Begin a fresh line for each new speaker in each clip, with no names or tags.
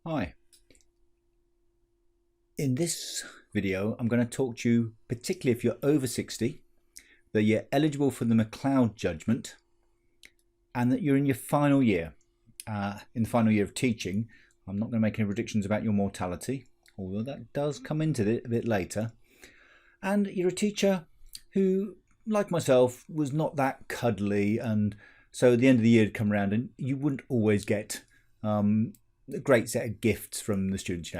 Hi. In this video, I'm going to talk to you, particularly if you're over 60, that you're eligible for the McLeod judgment, and that you're in your final year. In the final year of teaching, I'm not going to make any predictions about your mortality, although that does come into it a bit later. And you're a teacher who, like myself, was not that cuddly, and so at the end of the year would come around and you wouldn't always get a great set of gifts from the students,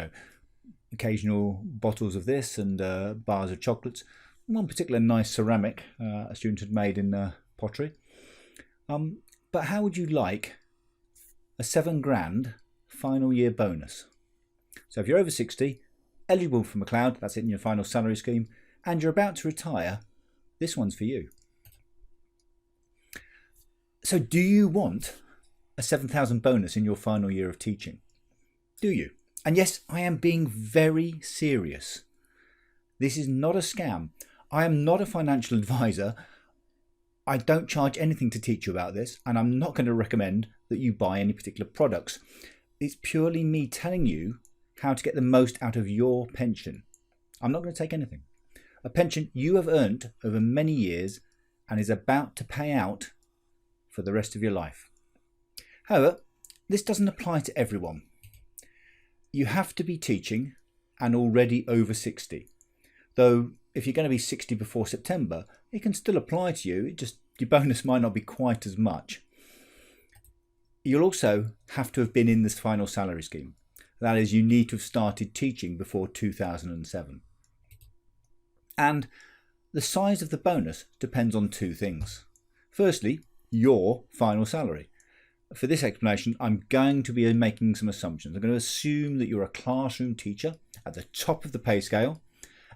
occasional bottles of this and bars of chocolates. One particular nice ceramic a student had made in pottery. But how would you like a £7,000 final year bonus? So if you're over 60, eligible for McLeod, that's it in your final salary scheme, and you're about to retire, this one's for you. So do you want a 7,000 bonus in your final year of teaching? Do you? And yes, I am being very serious. This is not a scam. I am not a financial advisor. I don't charge anything to teach you about this, and I'm not going to recommend that you buy any particular products. It's purely me telling you how to get the most out of your pension. I'm not going to take anything. A pension you have earned over many years and is about to pay out for the rest of your life. However, this doesn't apply to everyone. You have to be teaching and already over 60. Though if you're going to be 60 before September, it can still apply to you. Your bonus might not be quite as much. You'll also have to have been in this final salary scheme. That is, you need to have started teaching before 2007. And the size of the bonus depends on two things. Firstly, your final salary. For this explanation, I'm going to be making some assumptions. I'm going to assume that you're a classroom teacher at the top of the pay scale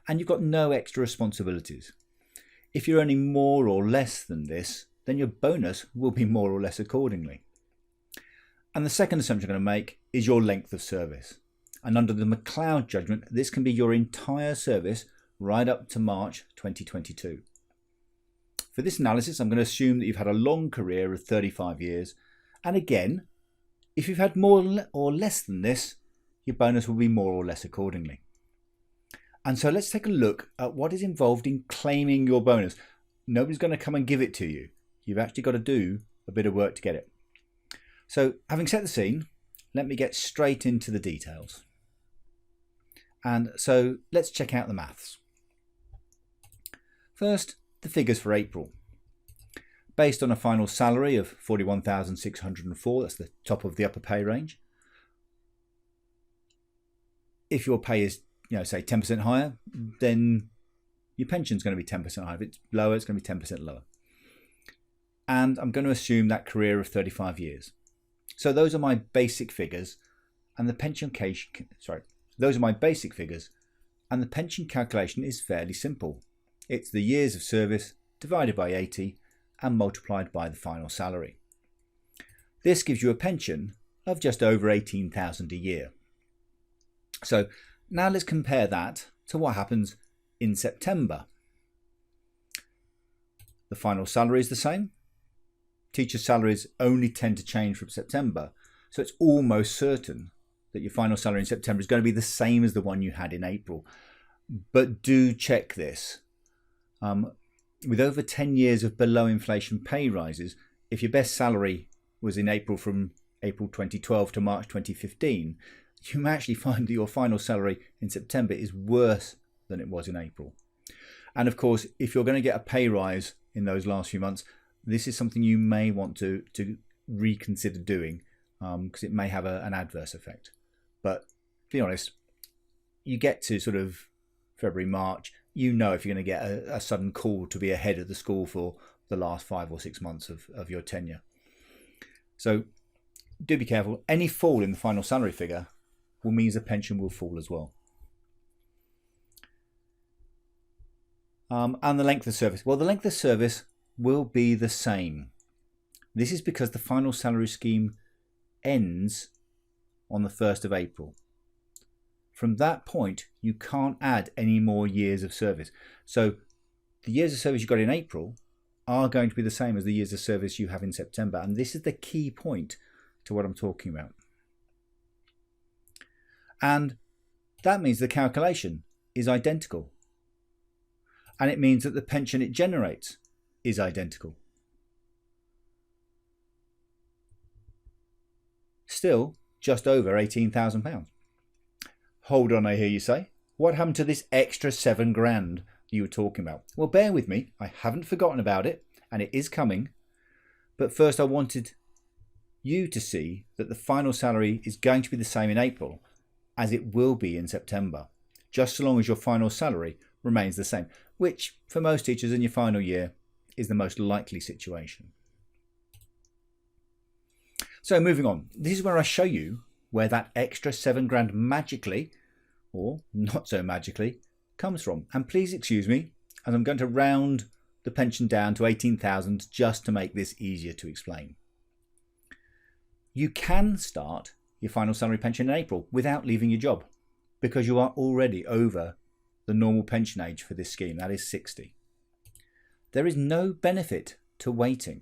and you've got no extra responsibilities. If you're earning more or less than this, then your bonus will be more or less accordingly. And the second assumption I'm going to make is your length of service. And under the McLeod judgment, this can be your entire service right up to March 2022. For this analysis, I'm going to assume that you've had a long career of 35 years. And again, if you've had more or less than this, your bonus will be more or less accordingly. And so let's take a look at what is involved in claiming your bonus. Nobody's going to come and give it to you. You've actually got to do a bit of work to get it. So having set the scene, let me get straight into the details. And so let's check out the maths. First, the figures for April. Based on a final salary of 41,604, that's the top of the upper pay range. If your pay is, say 10% higher, then your pension's going to be 10% higher. If it's lower, it's going to be 10% lower. And I'm going to assume that career of 35 years. So those are my basic figures, and the pension those are my basic figures, and the pension calculation is fairly simple. It's the years of service divided by 80 and multiplied by the final salary. This gives you a pension of just over 18,000 a year. So now let's compare that to what happens in September. The final salary is the same. Teachers' salaries only tend to change from September, so it's almost certain that your final salary in September is going to be the same as the one you had in April. But do check this. With over 10 years of below inflation pay rises, if your best salary was in April from April 2012 to March 2015, you may actually find that your final salary in September is worse than it was in April. And of course, if you're going to get a pay rise in those last few months, this is something you may want to reconsider doing because it may have an adverse effect. But to be honest, you get to sort of February, March, if you're going to get a sudden call to be ahead of the school for the last 5 or 6 months of your tenure. So do be careful. Any fall in the final salary figure will mean the pension will fall as well. And the length of service. Well, the length of service will be the same. This is because the final salary scheme ends on the 1st of April. From that point, you can't add any more years of service. So the years of service you got in April are going to be the same as the years of service you have in September. And this is the key point to what I'm talking about. And that means the calculation is identical. And it means that the pension it generates is identical. Still just over £18,000. Hold on, I hear you say. What happened to this extra £7,000 you were talking about? Well, bear with me. I haven't forgotten about it, and it is coming. But first I wanted you to see that the final salary is going to be the same in April as it will be in September, just so long as your final salary remains the same, which for most teachers in your final year is the most likely situation. So moving on, this is where I show you where that extra £7,000 magically, or not so magically, comes from. And please excuse me, as I'm going to round the pension down to 18,000 just to make this easier to explain. You can start your final salary pension in April without leaving your job because you are already over the normal pension age for this scheme, that is 60. There is no benefit to waiting.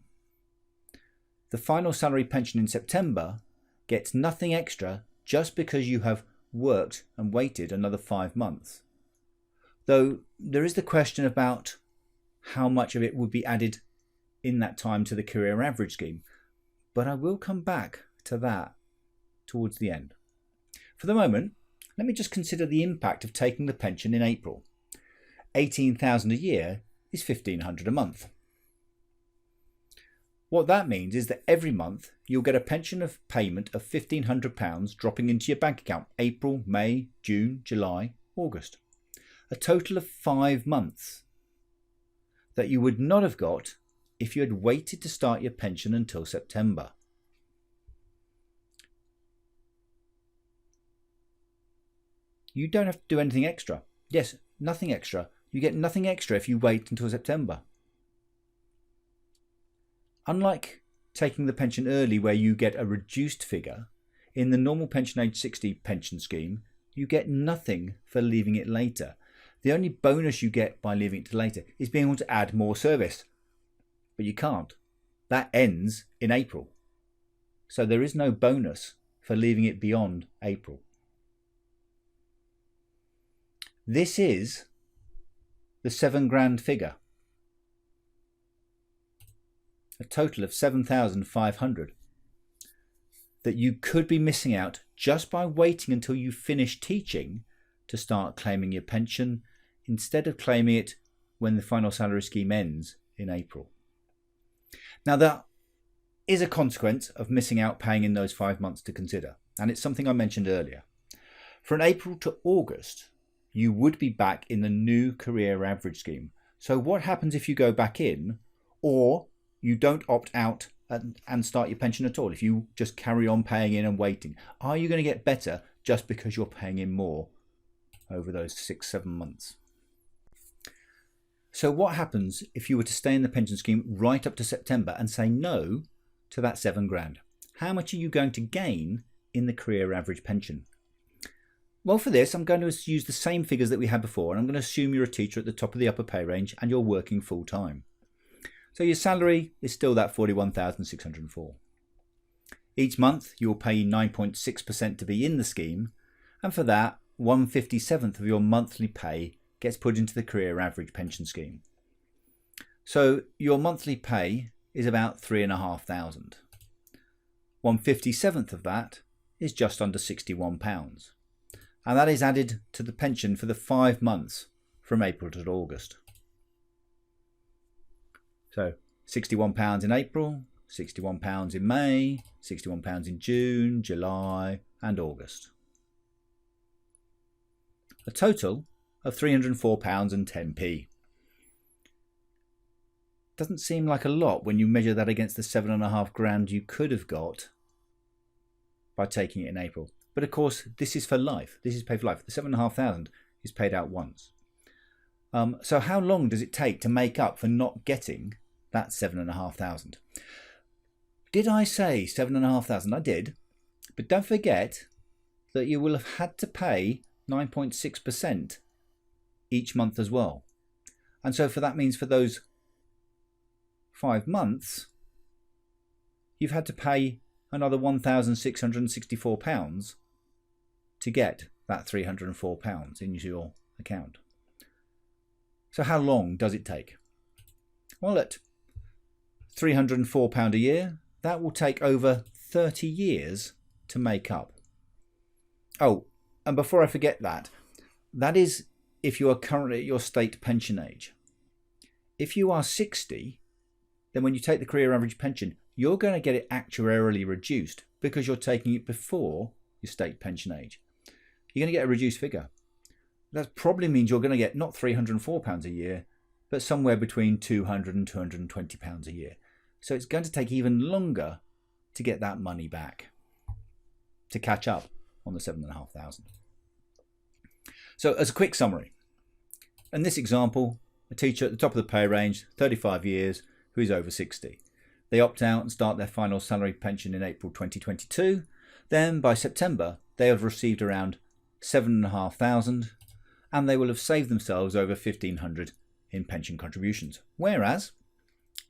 The final salary pension in September gets nothing extra just because you have worked and waited another 5 months. Though there is the question about how much of it would be added in that time to the career average scheme, but I will come back to that towards the end. For the moment, let me just consider the impact of taking the pension in April. 18,000 a year is 1,500 a month. What that means is that every month you'll get a pension of payment of £1,500 dropping into your bank account April, May, June, July, August. A total of 5 months that you would not have got if you had waited to start your pension until September. You don't have to do anything extra. Yes, nothing extra. You get nothing extra if you wait until September. Unlike taking the pension early where you get a reduced figure, in the normal pension age 60 pension scheme, you get nothing for leaving it later. The only bonus you get by leaving it to later is being able to add more service. But you can't. That ends in April. So there is no bonus for leaving it beyond April. This is the £7,000 figure. A total of 7,500 that you could be missing out just by waiting until you finish teaching to start claiming your pension instead of claiming it when the final salary scheme ends in April. Now that is a consequence of missing out paying in those 5 months to consider, and it's something I mentioned earlier. From April to August, you would be back in the new career average scheme. So what happens if you go back in, or you don't opt out and start your pension at all? If you just carry on paying in and waiting, are you going to get better just because you're paying in more over those 6-7 months? So what happens if you were to stay in the pension scheme right up to September and say no to that £7,000? How much are you going to gain in the career average pension? Well, for this, I'm going to use the same figures that we had before, and I'm going to assume you're a teacher at the top of the upper pay range and you're working full time. So your salary is still that £41,604. Each month you'll pay 9.6% to be in the scheme, and for that 1/57th of your monthly pay gets put into the career average pension scheme. So your monthly pay is about £3,500. 1/57th of that is just under £61, and that is added to the pension for the 5 months from April to August. So £61 in April, £61 in May, £61 in June, July and August. A total of £304.10. Doesn't seem like a lot when you measure that against the £7,500 you could have got by taking it in April. But of course, this is for life. This is paid for life. The £7,500 is paid out once. So how long does it take to make up for not getting that £7,500? Did I say £7,500? I did. But don't forget that you will have had to pay 9.6% each month as well. And so that means for those 5 months, you've had to pay another £1,664 to get that £304 into your account. So how long does it take? Well, at £304 a year, that will take over 30 years to make up. Oh, and before I forget that is if you are currently at your state pension age. If you are 60, then when you take the career average pension, you're going to get it actuarially reduced because you're taking it before your state pension age. You're going to get a reduced figure. That probably means you're going to get not £304 a year, but somewhere between £200 and £220 a year. So it's going to take even longer to get that money back, to catch up on the 7,500. So as a quick summary, in this example, a teacher at the top of the pay range, 35 years, who is over 60. They opt out and start their final salary pension in April 2022. Then by September, they have received around 7,500 and they will have saved themselves over 1,500 in pension contributions. Whereas,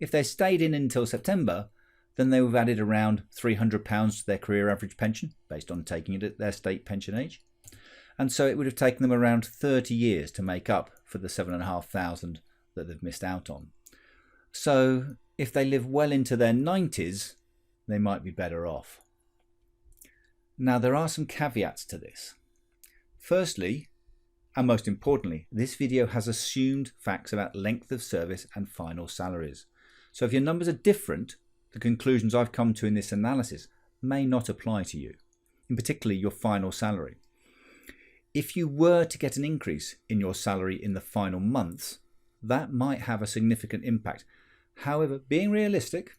if they stayed in until September, then they would have added around £300 to their career average pension, based on taking it at their state pension age. And so it would have taken them around 30 years to make up for the 7,500 that they've missed out on. So if they live well into their 90s, they might be better off. Now, there are some caveats to this. Firstly, and most importantly, this video has assumed facts about length of service and final salaries. So if your numbers are different, the conclusions I've come to in this analysis may not apply to you, in particular your final salary. If you were to get an increase in your salary in the final months, that might have a significant impact. However, being realistic,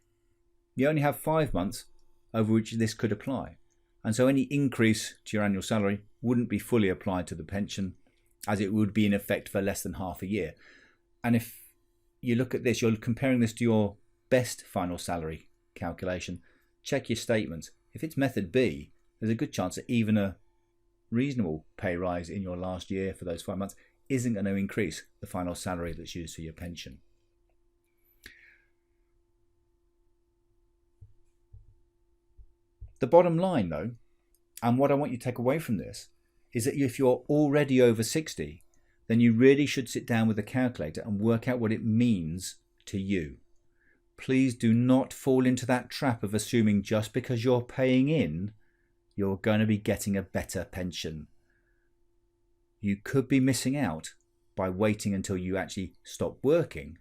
you only have 5 months over which this could apply. And so any increase to your annual salary wouldn't be fully applied to the pension, as it would be in effect for less than half a year. And if you look at this, you're comparing this to your best final salary calculation, check your statements. If it's method B, there's a good chance that even a reasonable pay rise in your last year for those 5 months isn't going to increase the final salary that's used for your pension. The bottom line, though, and what I want you to take away from this, is that if you're already over 60, then you really should sit down with a calculator and work out what it means to you. Please do not fall into that trap of assuming just because you're paying in, you're going to be getting a better pension. You could be missing out by waiting until you actually stop working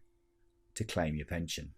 to claim your pension.